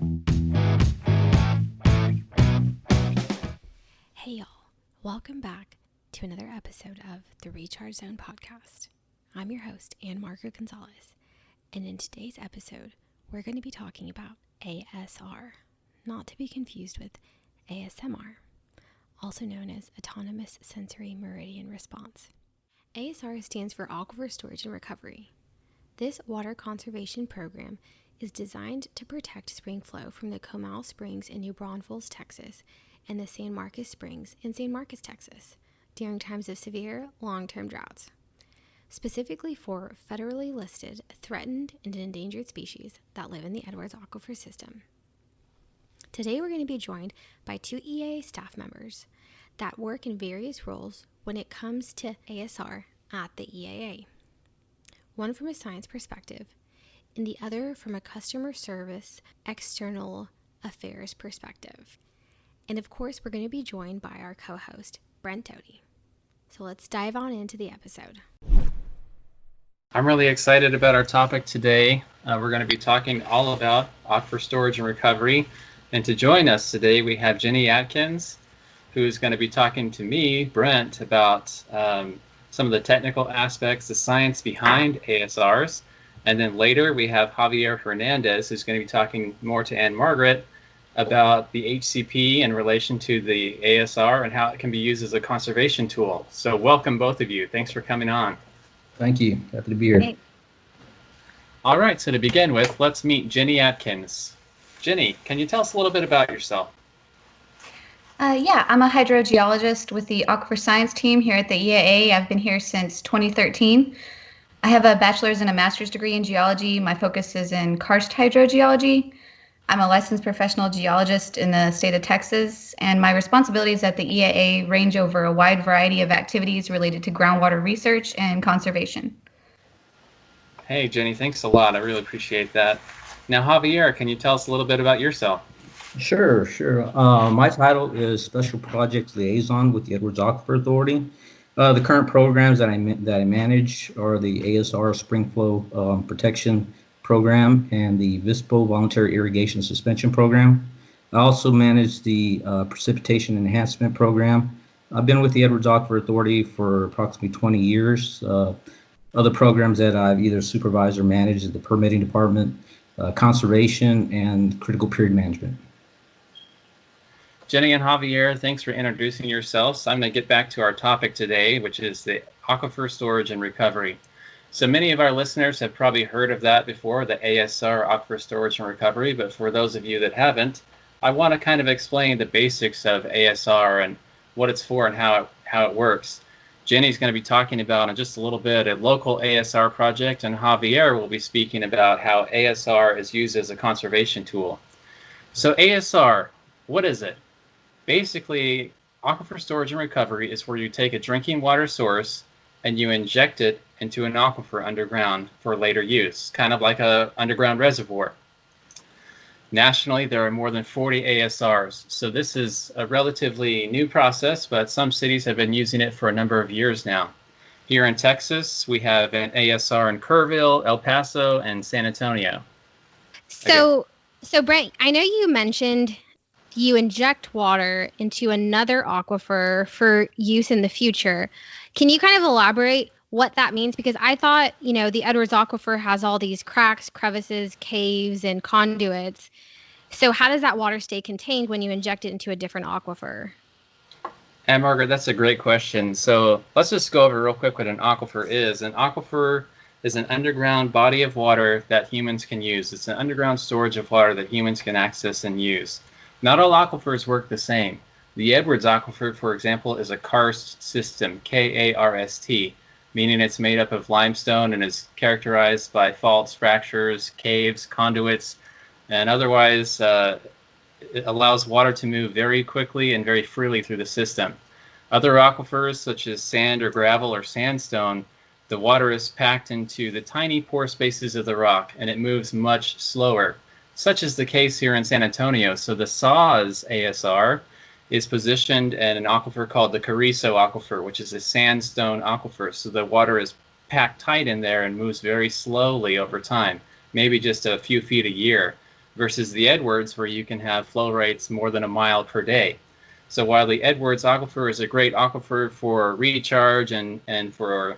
Hey y'all, welcome back to another episode of the Recharge Zone podcast. I'm your host, Ann-Margaret Gonzalez, and in today's episode, we're going to be talking about ASR, not to be confused with ASMR, also known as Autonomous Sensory Meridian Response. ASR stands for Aquifer Storage and Recovery. This water conservation program is designed to protect spring flow from the Comal Springs in New Braunfels, Texas, and the San Marcos Springs in San Marcos, Texas, during times of severe long-term droughts, specifically for federally listed threatened and endangered species that live in the Edwards Aquifer system. Today we're going to be joined by two EAA staff members that work in various roles when it comes to ASR at the EAA. One from a science perspective, and the other from a customer service, external affairs perspective. And of course, we're going to be joined by our co-host, Brent Doty. So let's dive on into the episode. I'm really excited about our topic today. We're going to be talking all about aquifer storage and recovery. And to join us today, we have Jenny Adkins, who is going to be talking to me, Brent, about some of the technical aspects, the science behind ASRs. And then later, we have Javier Hernandez, who's going to be talking more to Ann-Margaret about the HCP in relation to the ASR and how it can be used as a conservation tool. So welcome, both of you. Thanks for coming on. Thank you. Happy to be here. Hey. All right, so to begin with, let's meet Jenny Adkins. Jenny, can you tell us a little bit about yourself? Yeah, I'm a hydrogeologist with the Aquifer Science team here at the EAA. I've been here since 2013. I have a bachelor's and a master's degree in geology. My focus is in karst hydrogeology. I'm a licensed professional geologist in the state of Texas, and my responsibilities at the EAA range over a wide variety of activities related to groundwater research and conservation. Hey, Jenny, thanks a lot. I really appreciate that. Now, Javier, can you tell us a little bit about yourself? Sure. My title is Special Projects Liaison with the Edwards Aquifer Authority. The current programs that I manage are the ASR Spring Flow Protection Program and the VISPO Voluntary Irrigation Suspension Program. I also manage the Precipitation Enhancement Program. I've been with the Edwards Aquifer Authority for approximately 20 years. Other programs that I've either supervised or managed is the Permitting Department, Conservation, and Critical Period Management. Jenny and Javier, thanks for introducing yourselves. I'm going to get back to our topic today, which is the aquifer storage and recovery. So many of our listeners have probably heard of that before, the ASR, Aquifer Storage and Recovery, but for those of you that haven't, I want to kind of explain the basics of ASR and what it's for and how it works. Jenny's going to be talking about in just a little bit a local ASR project, and Javier will be speaking about how ASR is used as a conservation tool. So ASR, what is it? Basically, Aquifer Storage and Recovery is where you take a drinking water source and you inject it into an aquifer underground for later use, kind of like an underground reservoir. Nationally, there are more than 40 ASRs, so this is a relatively new process, but some cities have been using it for a number of years now. Here in Texas, we have an ASR in Kerrville, El Paso, and San Antonio. So Brent, I know you mentioned you inject water into another aquifer for use in the future. Can you kind of elaborate what that means? Because I thought, the Edwards Aquifer has all these cracks, crevices, caves, and conduits. So how does that water stay contained when you inject it into a different aquifer? Ann-Margaret, that's a great question. So let's just go over real quick what an aquifer is. An aquifer is an underground body of water that humans can use. It's an underground storage of water that humans can access and use. Not all aquifers work the same. The Edwards Aquifer, for example, is a karst system, K-A-R-S-T, meaning it's made up of limestone and is characterized by faults, fractures, caves, conduits, and otherwise it allows water to move very quickly and very freely through the system. Other aquifers, such as sand or gravel or sandstone, the water is packed into the tiny pore spaces of the rock and it moves much slower. Such is the case here in San Antonio. So the SAWS ASR is positioned in an aquifer called the Carrizo Aquifer, which is a sandstone aquifer. So the water is packed tight in there and moves very slowly over time, maybe just a few feet a year. versus the Edwards, where you can have flow rates more than a mile per day. So while the Edwards aquifer is a great aquifer for recharge and for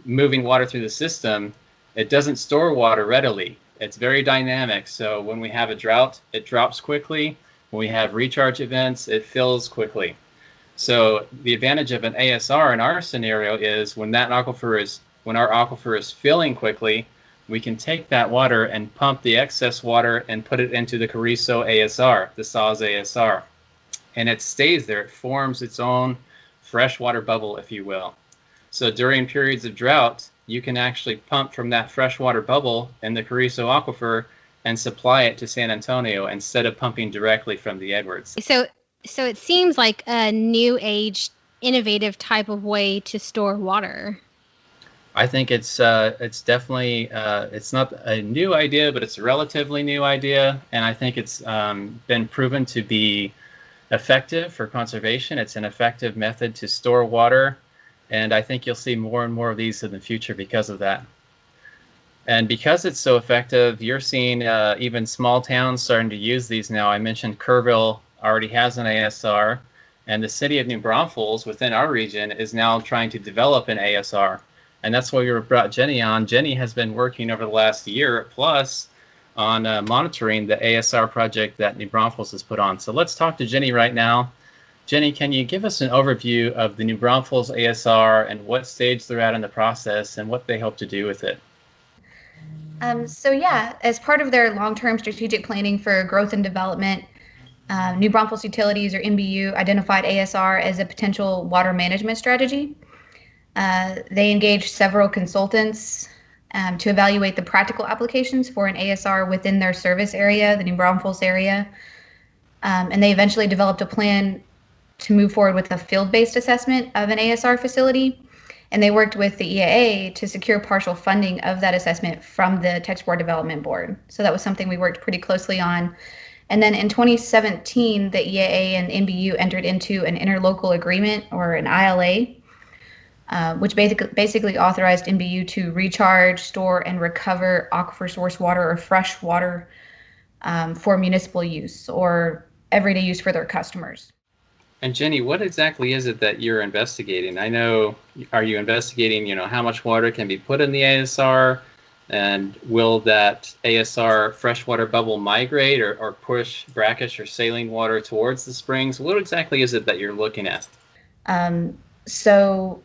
moving water through the system, it doesn't store water readily. It's very dynamic. So when we have a drought, it drops quickly. When we have recharge events, it fills quickly. So the advantage of an ASR in our scenario is when our aquifer is filling quickly, we can take that water and pump the excess water and put it into the Carrizo ASR, the SAS ASR. And it stays there. It forms its own freshwater bubble, if you will. So during periods of drought, you can actually pump from that freshwater bubble in the Carrizo aquifer and supply it to San Antonio instead of pumping directly from the Edwards. So it seems like a new age, innovative type of way to store water. I think it's definitely it's not a new idea, but it's a relatively new idea, and I think it's been proven to be effective for conservation. It's an effective method to store water, and I think you'll see more and more of these in the future because of that. And because it's so effective, you're seeing even small towns starting to use these now. I mentioned Kerrville already has an ASR, and the city of New Braunfels within our region is now trying to develop an ASR. And that's why we brought Jenny on. Jenny has been working over the last year plus on monitoring the ASR project that New Braunfels has put on. So let's talk to Jenny right now. Jenny, can you give us an overview of the New Braunfels ASR and what stage they're at in the process and what they hope to do with it? So yeah, as part of their long-term strategic planning for growth and development, New Braunfels Utilities, or NBU, identified ASR as a potential water management strategy. They engaged several consultants to evaluate the practical applications for an ASR within their service area, the New Braunfels area. And they eventually developed a plan to move forward with a field-based assessment of an ASR facility. And they worked with the EAA to secure partial funding of that assessment from the Texas Board Development Board. So that was something we worked pretty closely on. And then in 2017, the EAA and NBU entered into an interlocal agreement, or an ILA, which basically authorized NBU to recharge, store, and recover aquifer source water or fresh water for municipal use or everyday use for their customers. And Jenny, what exactly is it that you're investigating? I know, are you investigating, how much water can be put in the ASR? And will that ASR freshwater bubble migrate or push brackish or saline water towards the springs? What exactly is it that you're looking at? So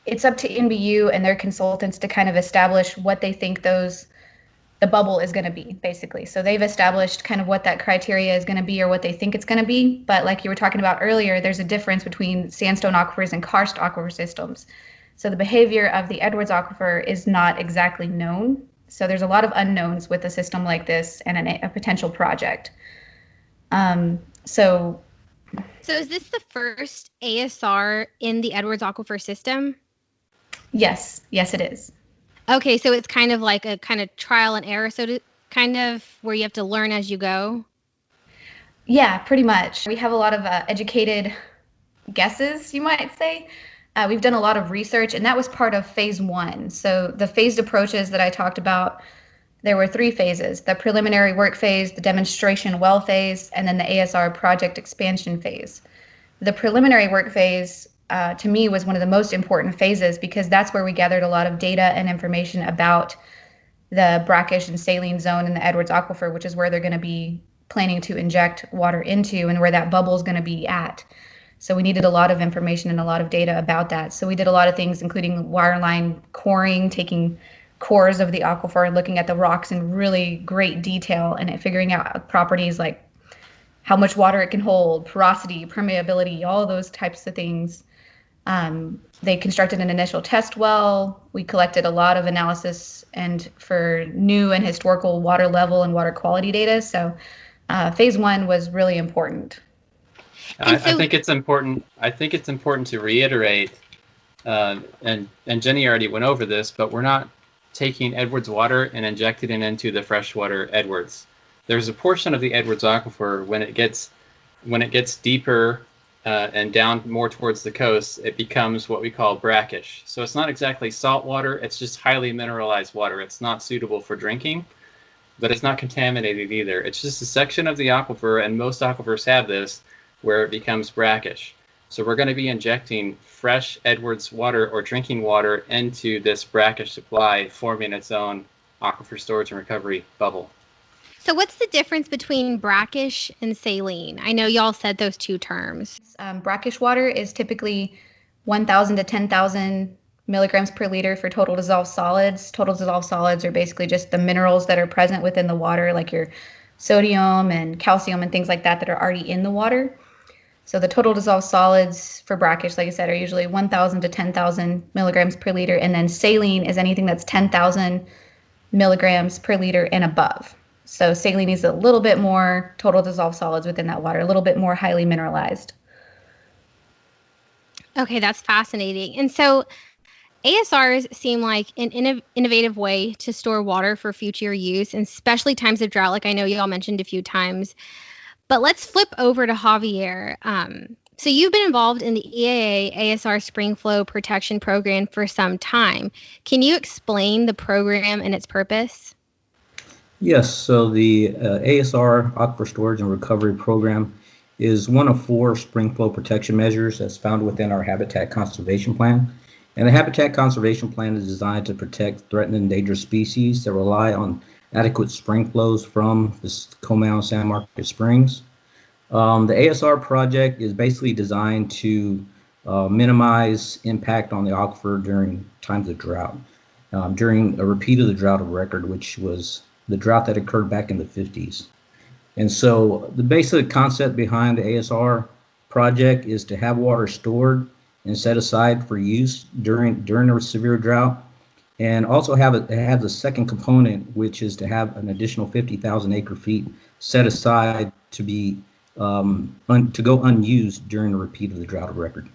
it's up to NBU and their consultants to kind of establish what they think the bubble is going to be, basically. So they've established kind of what that criteria is going to be or what they think it's going to be. But like you were talking about earlier, there's a difference between sandstone aquifers and karst aquifer systems. So the behavior of the Edwards aquifer is not exactly known. So there's a lot of unknowns with a system like this and a potential project. So is this the first ASR in the Edwards aquifer system? Yes, it is. Okay, so it's kind of like a kind of trial and error, kind of where you have to learn as you go? Yeah, pretty much. We have a lot of educated guesses, you might say. We've done a lot of research, and that was part of phase 1. So the phased approaches that I talked about, there were 3 phases: the preliminary work phase, the demonstration well phase, and then the ASR project expansion phase. The preliminary work phase, to me, was one of the most important phases because that's where we gathered a lot of data and information about the brackish and saline zone in the Edwards aquifer, which is where they're going to be planning to inject water into and where that bubble is going to be at. So we needed a lot of information and a lot of data about that. So we did a lot of things, including wireline coring, taking cores of the aquifer and looking at the rocks in really great detail and figuring out properties like how much water it can hold, porosity, permeability, all of those types of things. They constructed an initial test well. We collected a lot of analysis and for new and historical water level and water quality data. So phase 1 was really important. I think it's important. I think it's important to reiterate, and Jenny already went over this, but we're not taking Edwards water and injecting it into the freshwater Edwards. There's a portion of the Edwards aquifer when it gets deeper and down more towards the coast, it becomes what we call brackish. So it's not exactly salt water; it's just highly mineralized water. It's not suitable for drinking. but it's not contaminated either. It's just a section of the aquifer, and most aquifers have this, where it becomes brackish. So we're going to be injecting fresh Edwards water or drinking water into this brackish supply, forming its own aquifer storage and recovery bubble. So what's the difference between brackish and saline? I know y'all said those two terms. Brackish water is typically 1,000 to 10,000 milligrams per liter for total dissolved solids. Total dissolved solids are basically just the minerals that are present within the water, like your sodium and calcium and things like that that are already in the water. So the total dissolved solids for brackish, like I said, are usually 1,000 to 10,000 milligrams per liter. And then saline is anything that's 10,000 milligrams per liter and above. So saline is a little bit more total dissolved solids within that water, a little bit more highly mineralized. Okay, that's fascinating. And so ASRs seem like an innovative way to store water for future use, and especially times of drought, like I know y'all mentioned a few times. But let's flip over to Javier. So you've been involved in the EAA ASR Spring Flow Protection Program for some time. Can you explain the program and its purpose? Yes, so the ASR Aquifer Storage and Recovery Program is one of 4 spring flow protection measures that's found within our Habitat Conservation Plan. And the Habitat Conservation Plan is designed to protect threatened and endangered species that rely on adequate spring flows from the Comal and San Marcos Springs. The ASR project is basically designed to minimize impact on the aquifer during times of drought. During a repeat of the drought of record, which was the drought that occurred back in the 50s. And so the basic concept behind the ASR project is to have water stored and set aside for use during a severe drought, and also have a second component, which is to have an additional 50,000 acre feet set aside to be to go unused during a repeat of the drought of record.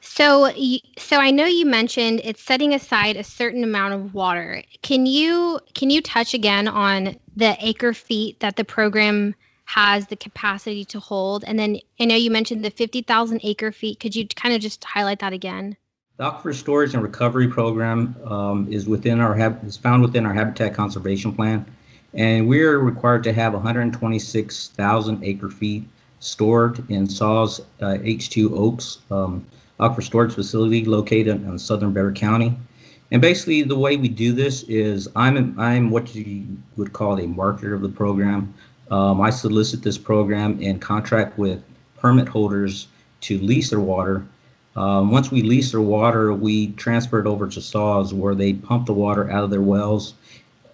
So I know you mentioned it's setting aside a certain amount of water. Can you touch again on the acre feet that the program has the capacity to hold? And then I know you mentioned the 50,000 acre feet. Could you kind of just highlight that again? The Aquifer Storage and Recovery Program is found within our Habitat Conservation Plan, and we're required to have 126,000 acre feet stored in SAW's H2 Oaks Aquifer Storage Facility located in southern Bexar County. And basically, the way we do this is I'm what you would call a marketer of the program. I solicit this program and contract with permit holders to lease their water. Once we lease their water, we transfer it over to SAWS, where they pump the water out of their wells,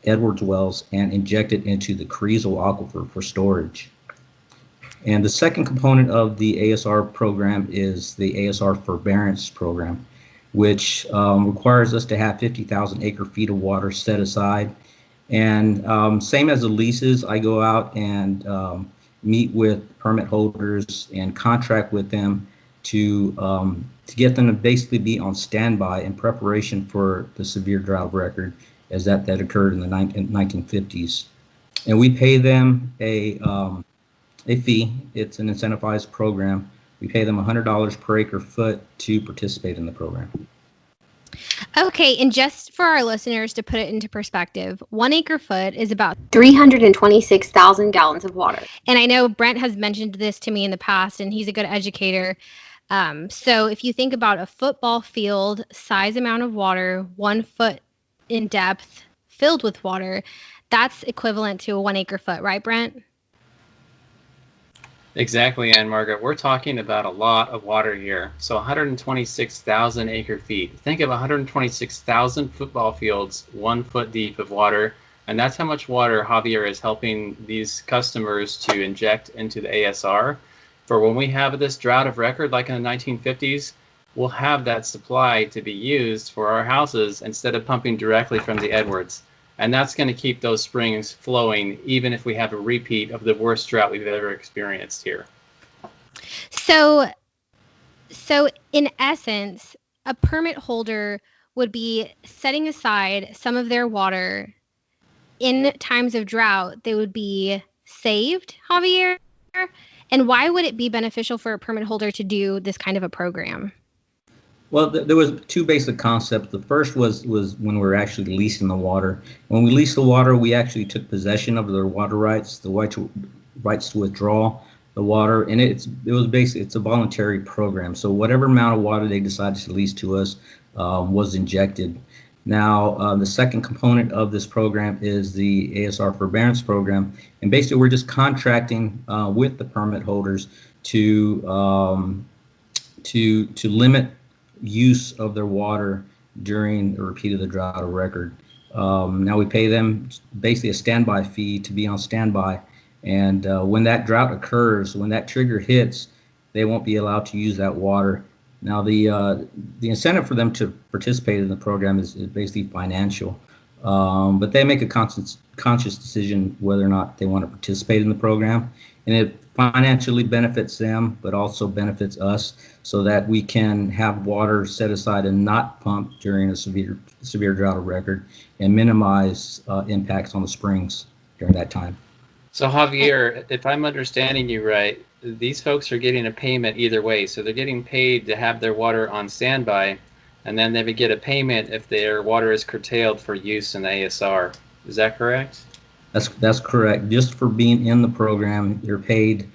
Edwards wells, and inject it into the Carrizo Aquifer for storage. And the second component of the ASR program is the ASR Forbearance Program, which requires us to have 50,000 acre feet of water set aside. And same as the leases, I go out and meet with permit holders and contract with them to get them to basically be on standby in preparation for the severe drought record as that occurred in the 1950s. And we pay them a fee. It's an incentivized program. We pay them $100 per acre foot to participate in the program. Okay, and just for our listeners to put it into perspective, 1 acre foot is about 326,000 gallons of water. And I know Brent has mentioned this to me in the past, and he's a good educator. So if you think about a football field size amount of water, 1 foot in depth filled with water, that's equivalent to a 1 acre foot, right, Brent? Exactly, Ann-Margaret. We're talking about a lot of water here. So 126,000 acre feet. Think of 126,000 football fields, 1 foot deep of water. And that's how much water Javier is helping these customers to inject into the ASR. For when we have this drought of record, like in the 1950s, we'll have that supply to be used for our houses instead of pumping directly from the Edwards. And that's going to keep those springs flowing, even if we have a repeat of the worst drought we've ever experienced here. So in essence, a permit holder would be setting aside some of their water in times of drought. They would be saved, Javier. And why would it be beneficial for a permit holder to do this kind of a program? Well, there was two basic concepts. The first was when we were actually leasing the water. When we leased the water, we actually took possession of their water rights, the rights to withdraw the water, and it's a voluntary program. So whatever amount of water they decided to lease to us was injected. Now, the second component of this program is the ASR forbearance program, and basically we're just contracting with the permit holders to limit use of their water during a repeat of the drought of record. Now we pay them basically a standby fee to be on standby, and when that drought occurs, when that trigger hits, they won't be allowed to use that water. Now the incentive for them to participate in the program is basically financial, but they make a conscious decision whether or not they want to participate in the program, and it financially benefits them, but also benefits us, so that we can have water set aside and not pumped during a severe drought of record, and minimize impacts on the springs during that time. So Javier, if I'm understanding you right, these folks are getting a payment either way. So they're getting paid to have their water on standby, and then they would get a payment if their water is curtailed for use in the ASR. Is that correct? That's correct. Just for being in the program, you're paid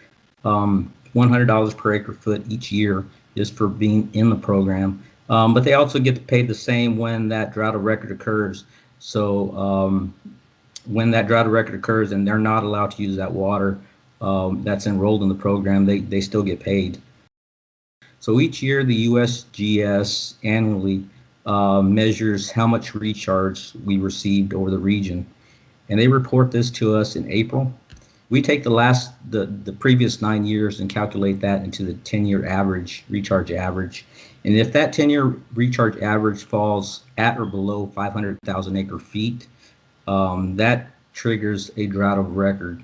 $100 per acre foot each year just for being in the program. But they also get paid the same when that drought of record occurs. So when that drought of record occurs and they're not allowed to use that water that's enrolled in the program, they still get paid. So each year the USGS annually measures how much recharge we received over the region, and they report this to us in April. We take the previous 9 years and calculate that into the 10-year average, recharge average. And if that 10-year recharge average falls at or below 500,000 acre feet, that triggers a drought of record.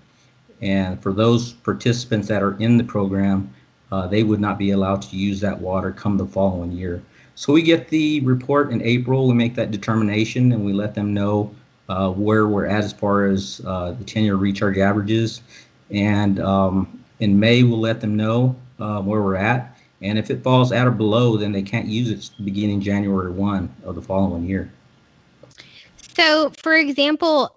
And for those participants that are in the program, they would not be allowed to use that water come the following year. So we get the report in April, we make that determination, and we let them know where we're at as far as the 10-year recharge averages. And in May, we'll let them know where we're at. And if it falls at or below, then they can't use it beginning January 1 of the following year. So, for example,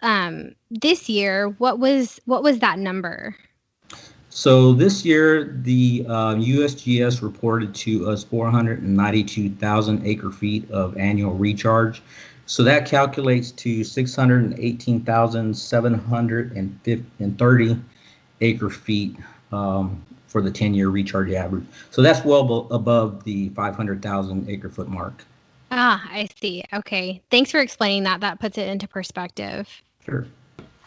this year, what was that number? So this year, the USGS reported to us 492,000 acre feet of annual recharge. So that calculates to 618,730 acre feet for the 10-year recharge average. So that's well above the 500,000 acre foot mark. Ah, I see. Okay. Thanks for explaining that. That puts it into perspective. Sure.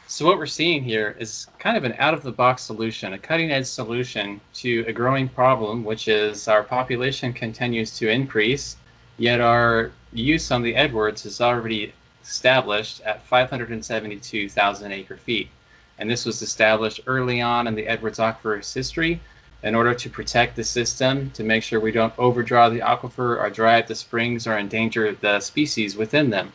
So what we're seeing here is kind of an out-of-the-box solution, a cutting-edge solution to a growing problem, which is our population continues to increase, yet our use on the Edwards is already established at 572,000 acre feet. And this was established early on in the Edwards Aquifer's history in order to protect the system, to make sure we don't overdraw the aquifer or dry up the springs or endanger the species within them.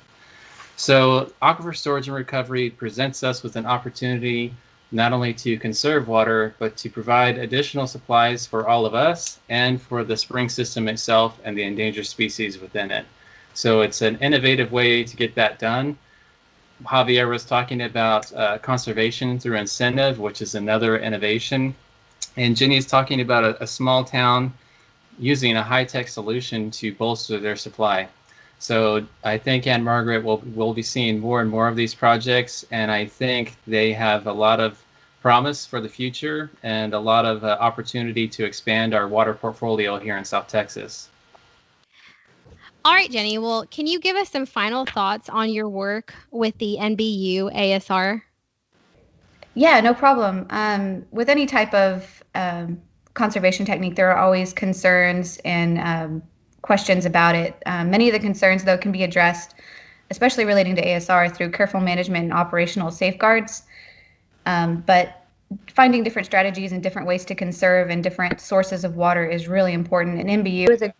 So Aquifer Storage and Recovery presents us with an opportunity not only to conserve water, but to provide additional supplies for all of us and for the spring system itself and the endangered species within it. So it's an innovative way to get that done. Javier was talking about conservation through incentive, which is another innovation. And Jenny is talking about a small town using a high-tech solution to bolster their supply. So I think Ann-Margaret will be seeing more and more of these projects, and I think they have a lot of promise for the future and a lot of opportunity to expand our water portfolio here in South Texas. All right, Jenny. Well, can you give us some final thoughts on your work with the NBU ASR? Yeah, no problem. With any type of conservation technique, there are always concerns and questions about it. Many of the concerns, though, can be addressed, especially relating to ASR, through careful management and operational safeguards. But finding different strategies and different ways to conserve and different sources of water is really important. And NBU is a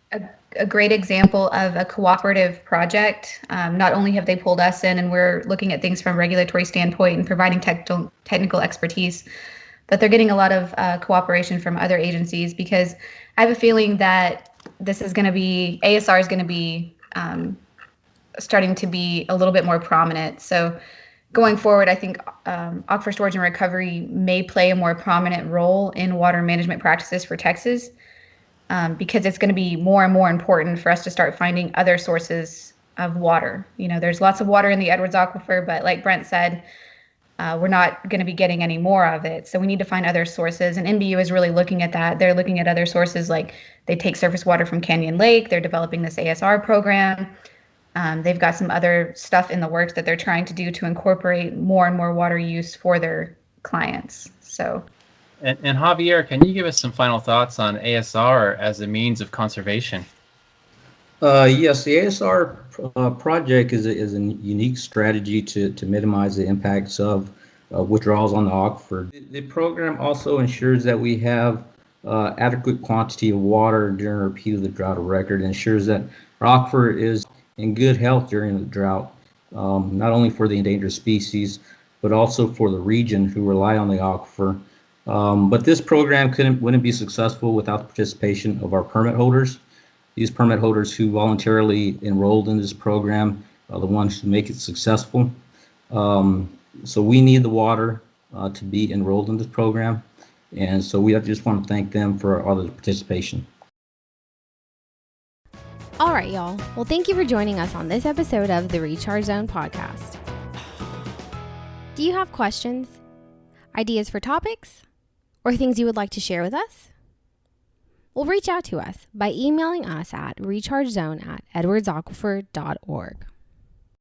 great example of a cooperative project. Not only have they pulled us in and we're looking at things from a regulatory standpoint and providing technical expertise, but they're getting a lot of cooperation from other agencies, because I have a feeling that ASR is going to be starting to be a little bit more prominent. So going forward, I think Aquifer Storage and Recovery may play a more prominent role in water management practices for Texas, because it's going to be more and more important for us to start finding other sources of water. There's lots of water in the Edwards Aquifer, but like Brent said, we're not going to be getting any more of it. So we need to find other sources. And NBU is really looking at that. They're looking at other sources, like they take surface water from Canyon Lake. They're developing this ASR program. They've got some other stuff in the works that they're trying to do to incorporate more and more water use for their clients. So, and Javier, can you give us some final thoughts on ASR as a means of conservation? Yes, the ASR project is a unique strategy to minimize the impacts of withdrawals on the aquifer. The program also ensures that we have adequate quantity of water during a repeat of the drought of record, and ensures that our aquifer is in good health during the drought, not only for the endangered species, but also for the region who rely on the aquifer. But this program wouldn't be successful without the participation of our permit holders. These permit holders who voluntarily enrolled in this program are the ones who make it successful. So we need the water to be enrolled in this program. And so we just want to thank them for all the participation. All right, y'all. Well, thank you for joining us on this episode of the Recharge Zone podcast. Do you have questions, ideas for topics, or things you would like to share with us? Well, reach out to us by emailing us at rechargezone@edwardsaquifer.org.